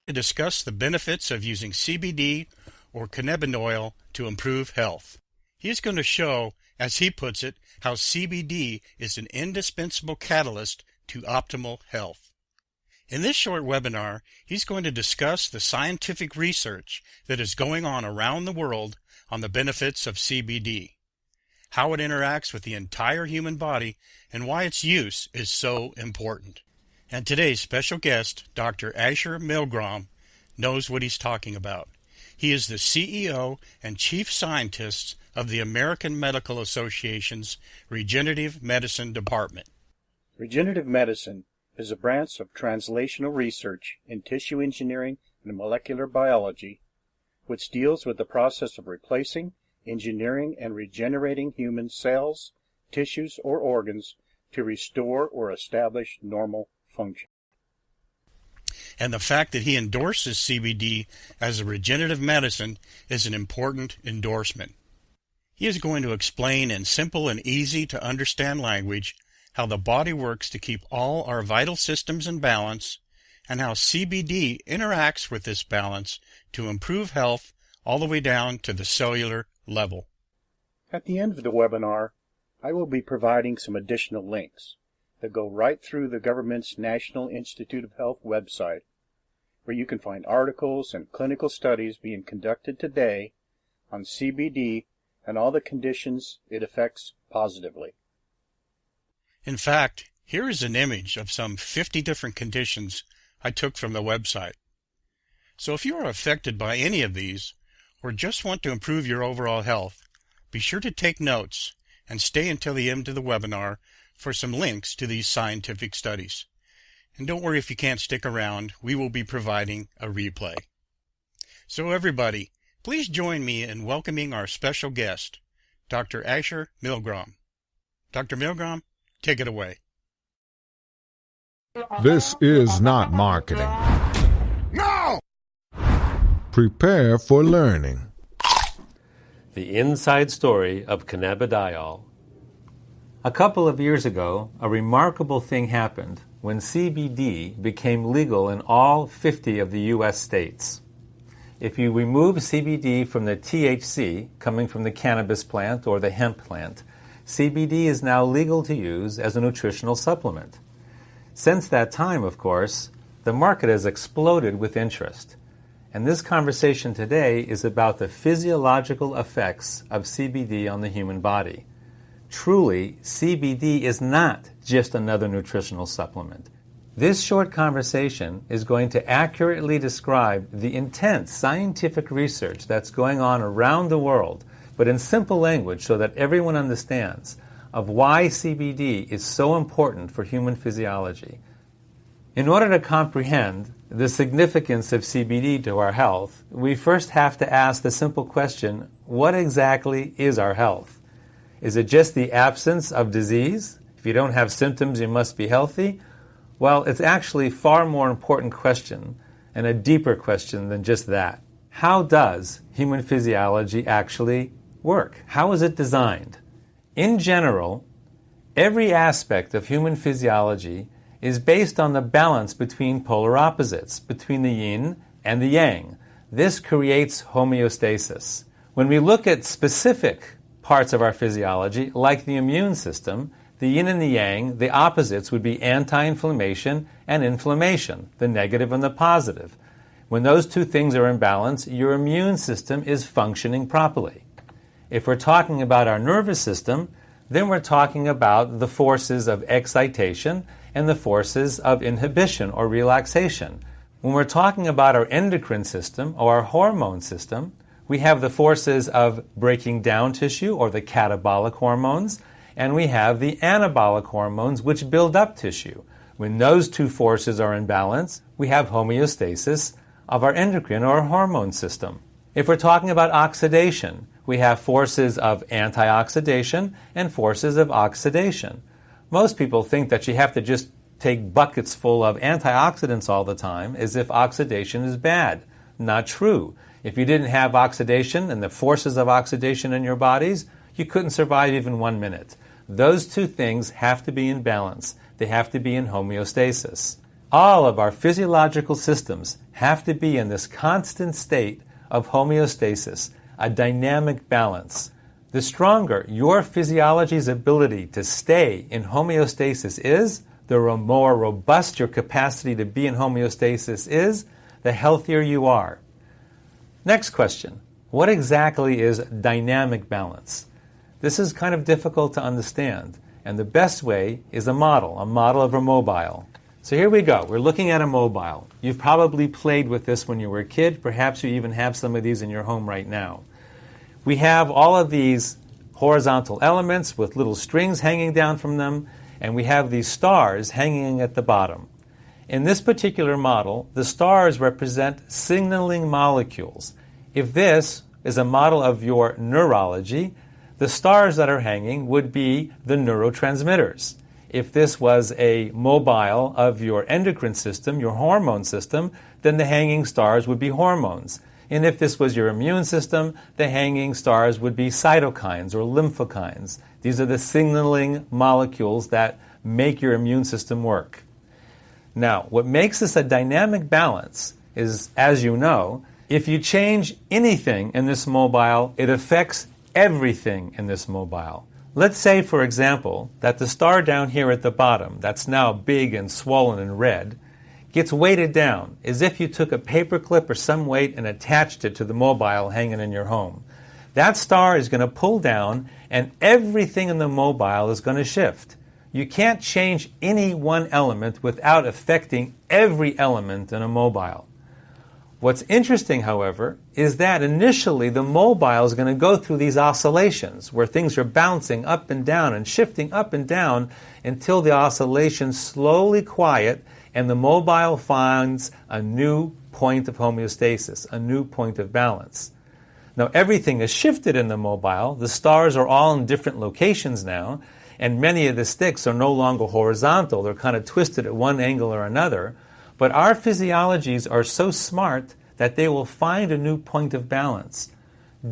To discuss the benefits of using CBD or cannabidiol to improve health. He is going to show, as he puts it, how CBD is an indispensable catalyst to optimal health. In this short webinar, he's going to discuss the scientific research that is going on around the world on the benefits of CBD, how it interacts with the entire human body, and why its use is so important. And today's special guest, Dr. Asher Milgrom, knows what he's talking about. He is the CEO and Chief Scientist of the American Medical Association's Regenerative Medicine Department. Regenerative medicine is a branch of translational research in tissue engineering and molecular biology, which deals with the process of replacing, engineering, and regenerating human cells, tissues, or organs to restore or establish normal function. And the fact that he endorses CBD as a regenerative medicine is an important endorsement. He is going to explain in simple and easy to understand language how the body works to keep all our vital systems in balance, and how CBD interacts with this balance to improve health all the way down to the cellular level. At the end of the webinar, I will be providing some additional links that go right through the government's National Institute of Health website, where you can find articles and clinical studies being conducted today on CBD and all the conditions it affects positively. In fact, here is an image of some 50 different conditions I took from the website. So if you are affected by any of these, or just want to improve your overall health, be sure to take notes and stay until the end of the webinar for some links to these scientific studies. And don't worry if you can't stick around, we will be providing a replay. So everybody, please join me in welcoming our special guest, Dr. Asher Milgrom. Dr. Milgrom, take it away. This is not marketing. No! Prepare for learning. The inside story of cannabidiol. A couple of years ago, a remarkable thing happened when CBD became legal in all 50 of the U.S. states. If you remove CBD from the THC coming from the cannabis plant or the hemp plant, CBD is now legal to use as a nutritional supplement. Since that time, of course, the market has exploded with interest. And this conversation today is about the physiological effects of CBD on the human body. Truly, CBD is not just another nutritional supplement. This short conversation is going to accurately describe the intense scientific research that's going on around the world, but in simple language so that everyone understands of why CBD is so important for human physiology. In order to comprehend the significance of CBD to our health, we first have to ask the simple question, what exactly is our health? Is it just the absence of disease? If you don't have symptoms, you must be healthy? Well, it's actually a far more important question and a deeper question than just that. How does human physiology actually work? How is it designed? In general, every aspect of human physiology is based on the balance between polar opposites, between the yin and the yang. This creates homeostasis. When we look at specific parts of our physiology, like the immune system, the yin and the yang, the opposites would be anti-inflammation and inflammation, the negative and the positive. When those two things are in balance, your immune system is functioning properly. If we're talking about our nervous system, then we're talking about the forces of excitation and the forces of inhibition or relaxation. When we're talking about our endocrine system or our hormone system, we have the forces of breaking down tissue or the catabolic hormones, and we have the anabolic hormones which build up tissue. When those two forces are in balance, we have homeostasis of our endocrine or hormone system. If we're talking about oxidation, we have forces of antioxidation and forces of oxidation. Most people think that you have to just take buckets full of antioxidants all the time as if oxidation is bad. Not true. If you didn't have oxidation and the forces of oxidation in your bodies, you couldn't survive even 1 minute. Those two things have to be in balance. They have to be in homeostasis. All of our physiological systems have to be in this constant state of homeostasis, a dynamic balance. The stronger your physiology's ability to stay in homeostasis is, the more robust your capacity to be in homeostasis is, the healthier you are. Next question. What exactly is dynamic balance? This is kind of difficult to understand, and the best way is a model of a mobile. So here we go. We're looking at a mobile. You've probably played with this when you were a kid. Perhaps you even have some of these in your home right now. We have all of these horizontal elements with little strings hanging down from them, and we have these stars hanging at the bottom. In this particular model, the stars represent signaling molecules. If this is a model of your neurology, the stars that are hanging would be the neurotransmitters. If this was a mobile of your endocrine system, your hormone system, then the hanging stars would be hormones. And if this was your immune system, the hanging stars would be cytokines or lymphokines. These are the signaling molecules that make your immune system work. Now, what makes this a dynamic balance is, as you know, if you change anything in this mobile, it affects everything in this mobile. Let's say, for example, that the star down here at the bottom, that's now big and swollen and red, gets weighted down as if you took a paper clip or some weight and attached it to the mobile hanging in your home. That star is going to pull down and everything in the mobile is going to shift. You can't change any one element without affecting every element in a mobile. What's interesting, however, is that initially the mobile is going to go through these oscillations where things are bouncing up and down and shifting up and down until the oscillations slowly quiet and the mobile finds a new point of homeostasis, a new point of balance. Now everything is shifted in the mobile. The stars are all in different locations now, and many of the sticks are no longer horizontal. They're kind of twisted at one angle or another. But our physiologies are so smart that they will find a new point of balance.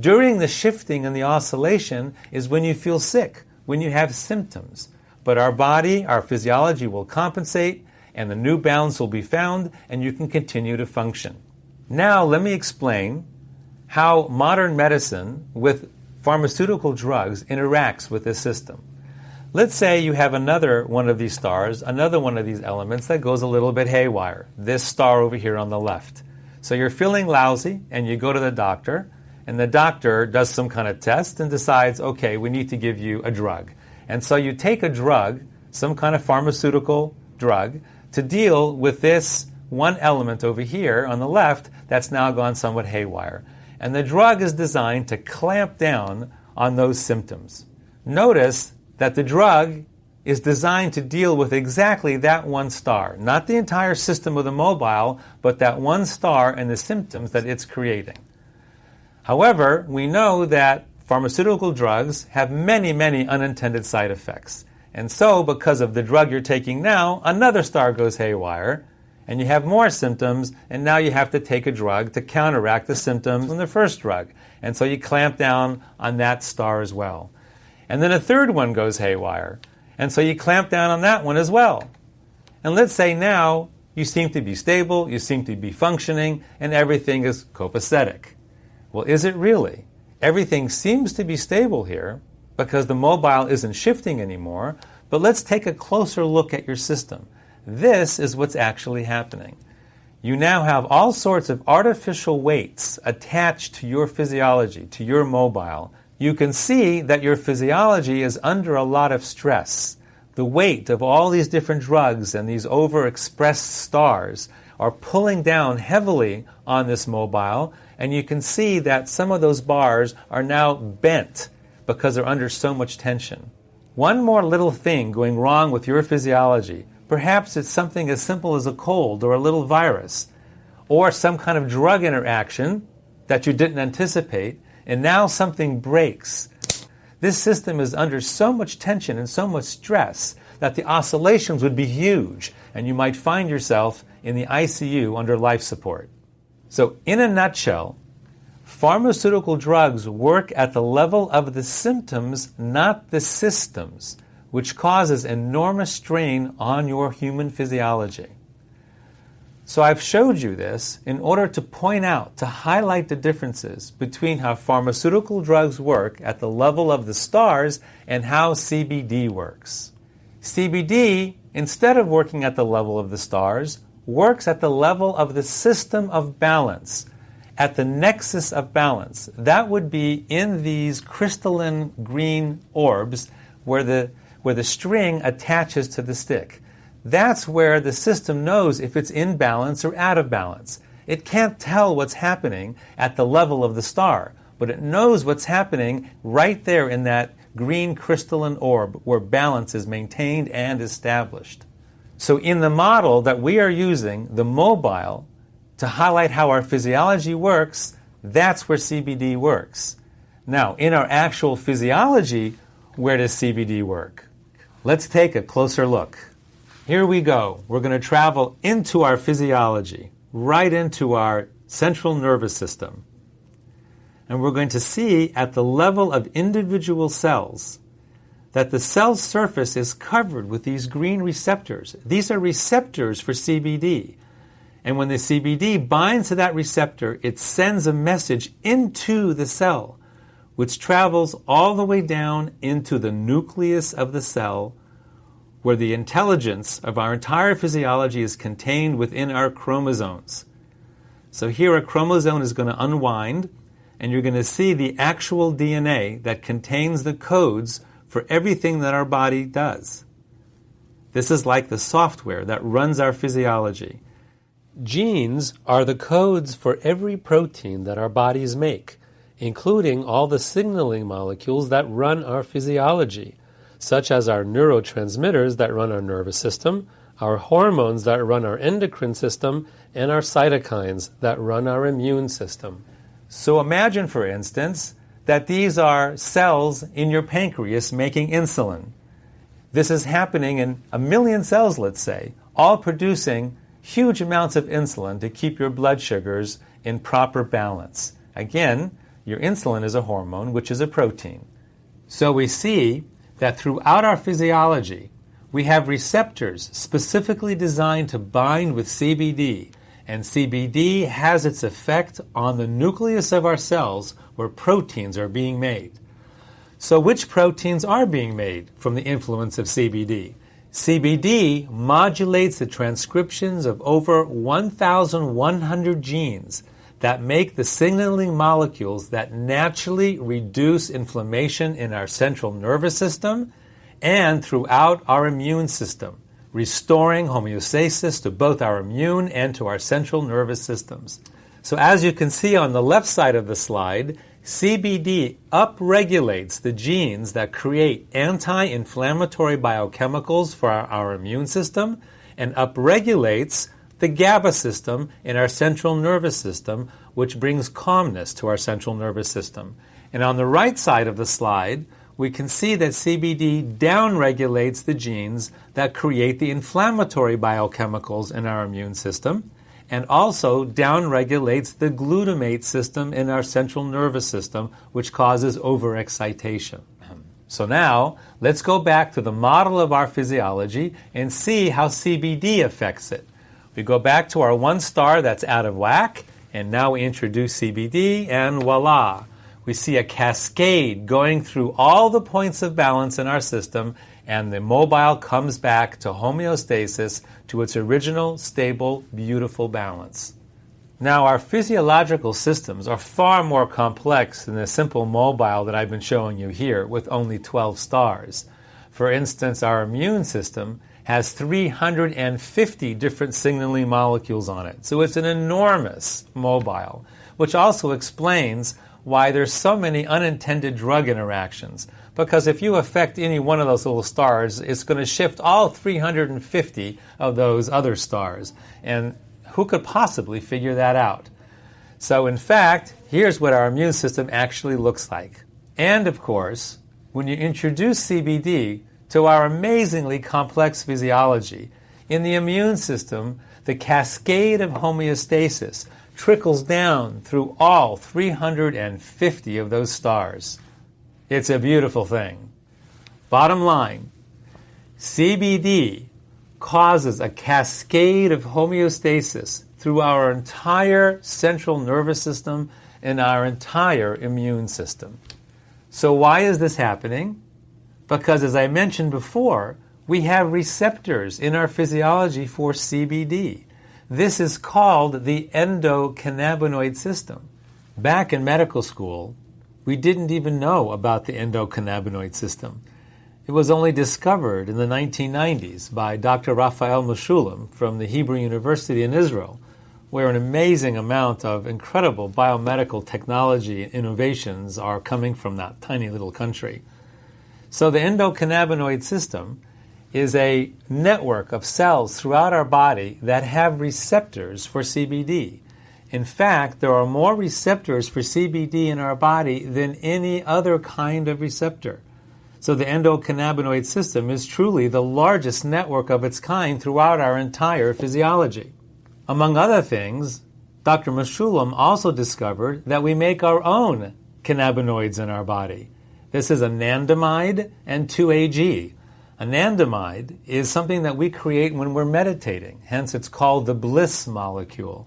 During the shifting and the oscillation is when you feel sick, when you have symptoms. But our body, our physiology will compensate, and the new balance will be found, and you can continue to function. Now let me explain how modern medicine with pharmaceutical drugs interacts with this system. Let's say you have another one of these stars, another one of these elements that goes a little bit haywire. This star over here on the left. So you're feeling lousy and you go to the doctor, and the doctor does some kind of test and decides, okay, we need to give you a drug. And so you take a drug, some kind of pharmaceutical drug, to deal with this one element over here on the left that's now gone somewhat haywire. And the drug is designed to clamp down on those symptoms. Notice that the drug is designed to deal with exactly that one star, not the entire system of the mobile, but that one star and the symptoms that it's creating. However, we know that pharmaceutical drugs have many, many unintended side effects. And so, because of the drug you're taking now, another star goes haywire, and you have more symptoms, and now you have to take a drug to counteract the symptoms from the first drug. And so you clamp down on that star as well. And then a third one goes haywire. And so you clamp down on that one as well. And let's say now you seem to be stable, you seem to be functioning, and everything is copacetic. Well, is it really? Everything seems to be stable here because the mobile isn't shifting anymore, but let's take a closer look at your system. This is what's actually happening. You now have all sorts of artificial weights attached to your physiology, to your mobile. You can see that your physiology is under a lot of stress. The weight of all these different drugs and these overexpressed stars are pulling down heavily on this mobile, and you can see that some of those bars are now bent because they're under so much tension. One more little thing going wrong with your physiology. Perhaps it's something as simple as a cold or a little virus, or some kind of drug interaction that you didn't anticipate, and now something breaks. This system is under so much tension and so much stress that the oscillations would be huge, and you might find yourself in the ICU under life support. So, in a nutshell, pharmaceutical drugs work at the level of the symptoms, not the systems, which causes enormous strain on your human physiology. So I've showed you this in order to point out, to highlight the differences between how pharmaceutical drugs work at the level of the stars and how CBD works. CBD, instead of working at the level of the stars, works at the level of the system of balance, at the nexus of balance. That would be in these crystalline green orbs where the string attaches to the stick. That's where the system knows if it's in balance or out of balance. It can't tell what's happening at the level of the star, but it knows what's happening right there in that green crystalline orb where balance is maintained and established. So in the model that we are using, the mobile, to highlight how our physiology works, that's where CBD works. Now, in our actual physiology, where does CBD work? Let's take a closer look. Here we go. We're going to travel into our physiology, right into our central nervous system. And we're going to see at the level of individual cells that the cell surface is covered with these green receptors. These are receptors for CBD. And when the CBD binds to that receptor, it sends a message into the cell, which travels all the way down into the nucleus of the cell, where the intelligence of our entire physiology is contained within our chromosomes. So here a chromosome is going to unwind, and you're going to see the actual DNA that contains the codes for everything that our body does. This is like the software that runs our physiology. Genes are the codes for every protein that our bodies make, including all the signaling molecules that run our physiology, such as our neurotransmitters that run our nervous system, our hormones that run our endocrine system, and our cytokines that run our immune system. So imagine, for instance, that these are cells in your pancreas making insulin. This is happening in 1 million cells, let's say, all producing huge amounts of insulin to keep your blood sugars in proper balance. Again, your insulin is a hormone, which is a protein. So we see that throughout our physiology, we have receptors specifically designed to bind with CBD, and CBD has its effect on the nucleus of our cells where proteins are being made. So which proteins are being made from the influence of CBD? CBD modulates the transcriptions of over 1,100 genes that make the signaling molecules that naturally reduce inflammation in our central nervous system and throughout our immune system, restoring homeostasis to both our immune and to our central nervous systems. So as you can see on the left side of the slide, CBD upregulates the genes that create anti-inflammatory biochemicals for our immune system and upregulates the GABA system in our central nervous system, which brings calmness to our central nervous system. And on the right side of the slide, we can see that CBD downregulates the genes that create the inflammatory biochemicals in our immune system and also downregulates the glutamate system in our central nervous system, which causes overexcitation. So now, let's go back to the model of our physiology and see how CBD affects it. We go back to our one star that's out of whack, and now we introduce CBD, and voila! We see a cascade going through all the points of balance in our system, and the mobile comes back to homeostasis, to its original, stable, beautiful balance. Now, our physiological systems are far more complex than the simple mobile that I've been showing you here with only 12 stars. For instance, our immune system has 350 different signaling molecules on it. So it's an enormous mobile, which also explains why there's so many unintended drug interactions. Because if you affect any one of those little stars, it's going to shift all 350 of those other stars. And who could possibly figure that out? So in fact, here's what our immune system actually looks like. And of course, when you introduce CBD to our amazingly complex physiology, in the immune system, the cascade of homeostasis trickles down through all 350 of those stars. It's a beautiful thing. Bottom line, CBD causes a cascade of homeostasis through our entire central nervous system and our entire immune system. So why is this happening? Because, as I mentioned before, we have receptors in our physiology for CBD. This is called the endocannabinoid system. Back in medical school, we didn't even know about the endocannabinoid system. It was only discovered in the 1990s by Dr. Raphael Mechoulam from the Hebrew University in Israel, where an amazing amount of incredible biomedical technology and innovations are coming from that tiny little country. So the endocannabinoid system is a network of cells throughout our body that have receptors for CBD. In fact, there are more receptors for CBD in our body than any other kind of receptor. So the endocannabinoid system is truly the largest network of its kind throughout our entire physiology. Among other things, Dr. Mechoulam also discovered that we make our own cannabinoids in our body. This is anandamide and 2-AG. Anandamide is something that we create when we're meditating, hence it's called the bliss molecule.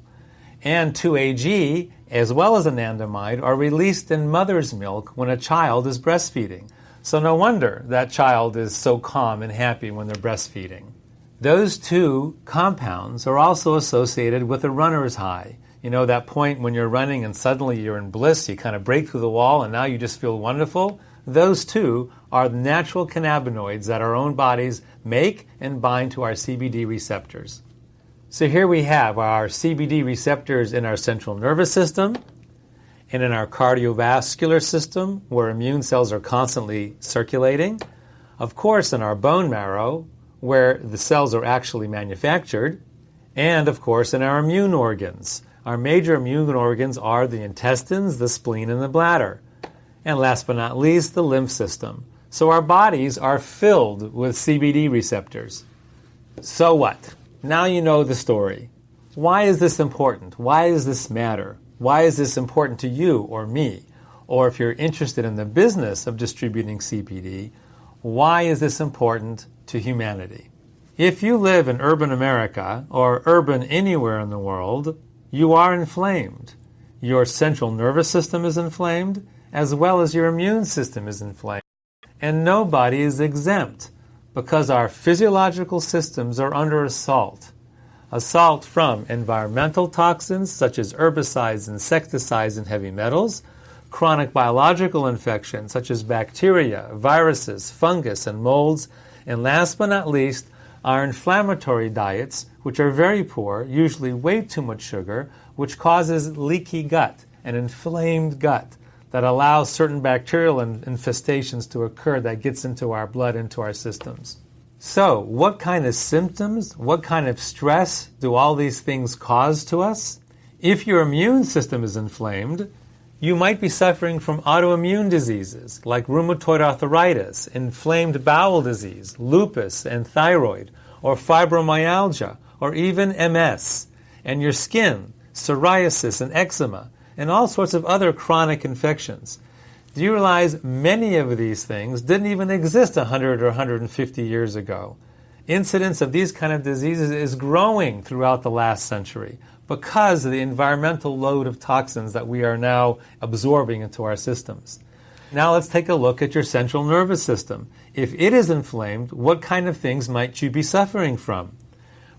And 2-AG, as well as anandamide, are released in mother's milk when a child is breastfeeding. So no wonder that child is so calm and happy when they're breastfeeding. Those two compounds are also associated with a runner's high. You know, that point when you're running and suddenly you're in bliss, you kind of break through the wall and now you just feel wonderful. Those two are the natural cannabinoids that our own bodies make and bind to our CBD receptors. So here we have our CBD receptors in our central nervous system and in our cardiovascular system, where immune cells are constantly circulating. Of course, in our bone marrow, where the cells are actually manufactured. And, of course, in our immune organs. Our major immune organs are the intestines, the spleen, and the bladder. And last but not least, the lymph system. So our bodies are filled with CBD receptors. So what? Now you know the story. Why is this important? Why does this matter? Why is this important to you or me? Or if you're interested in the business of distributing CBD, why is this important to humanity? If you live in urban America or urban anywhere in the world, you are inflamed. Your central nervous system is inflamed, as well as your immune system is inflamed. And nobody is exempt, because our physiological systems are under assault. Assault from environmental toxins such as herbicides, insecticides, and heavy metals, chronic biological infections such as bacteria, viruses, fungus, and molds, and last but not least, our inflammatory diets, which are very poor, usually way too much sugar, which causes leaky gut, an inflamed gut that allows certain bacterial infestations to occur that gets into our blood, into our systems. So, what kind of symptoms, what kind of stress do all these things cause to us? If your immune system is inflamed, you might be suffering from autoimmune diseases like rheumatoid arthritis, inflamed bowel disease, lupus and thyroid, or fibromyalgia, or even MS, and your skin, psoriasis and eczema, and all sorts of other chronic infections. Do you realize many of these things didn't even exist 100 or 150 years ago? Incidence of these kind of diseases is growing throughout the last century because of the environmental load of toxins that we are now absorbing into our systems. Now let's take a look at your central nervous system. If it is inflamed, what kind of things might you be suffering from?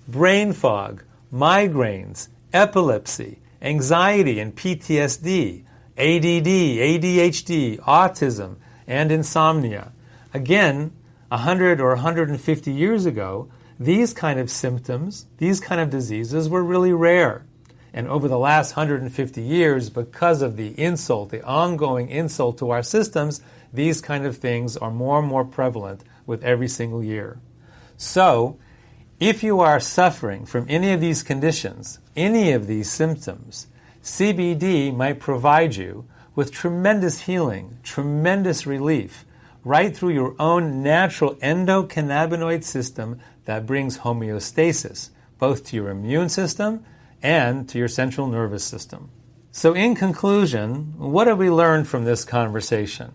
Brain fog, migraines, epilepsy, anxiety and PTSD, ADD, ADHD, autism, and insomnia. Again, 100 or 150 years ago, these kind of symptoms, these kind of diseases were really rare. And over the last 150 years, because of the insult, the ongoing insult to our systems, these kind of things are more and more prevalent with every single year. So, if you are suffering from any of these conditions, any of these symptoms, CBD might provide you with tremendous healing, tremendous relief, right through your own natural endocannabinoid system that brings homeostasis, both to your immune system and to your central nervous system. So in conclusion, what have we learned from this conversation?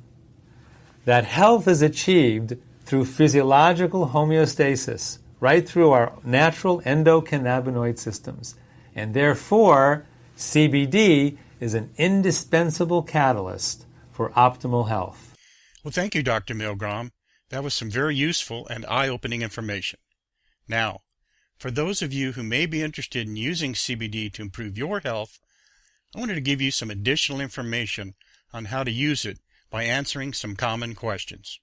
That health is achieved through physiological homeostasis, right through our natural endocannabinoid systems. And therefore, CBD is an indispensable catalyst for optimal health. Well, thank you, Dr. Milgrom. That was some very useful and eye-opening information. Now, for those of you who may be interested in using CBD to improve your health, I wanted to give you some additional information on how to use it by answering some common questions.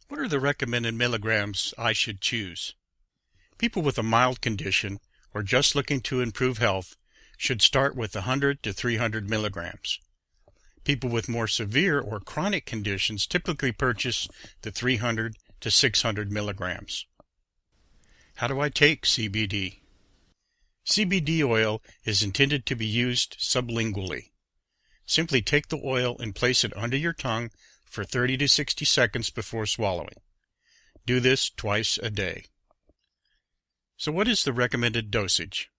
What are the recommended milligrams I should choose? People with a mild condition or just looking to improve health should start with 100 to 300 milligrams. People with more severe or chronic conditions typically purchase the 300 to 600 milligrams. How do I take CBD? CBD oil is intended to be used sublingually. Simply take the oil and place it under your tongue for 30 to 60 seconds before swallowing. Do this twice a day. So what is the recommended dosage?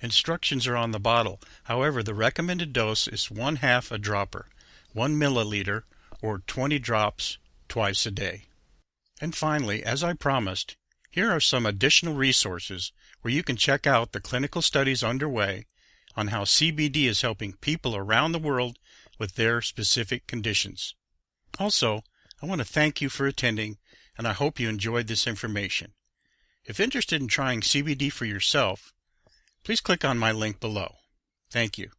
Instructions are on the bottle. However, the recommended dose is 1/2 a dropper, 1 milliliter, or 20 drops twice a day. And finally, as I promised, here are some additional resources where you can check out the clinical studies underway on how CBD is helping people around the world with their specific conditions. Also, I want to thank you for attending, and I hope you enjoyed this information. If interested in trying CBD for yourself, please click on my link below. Thank you.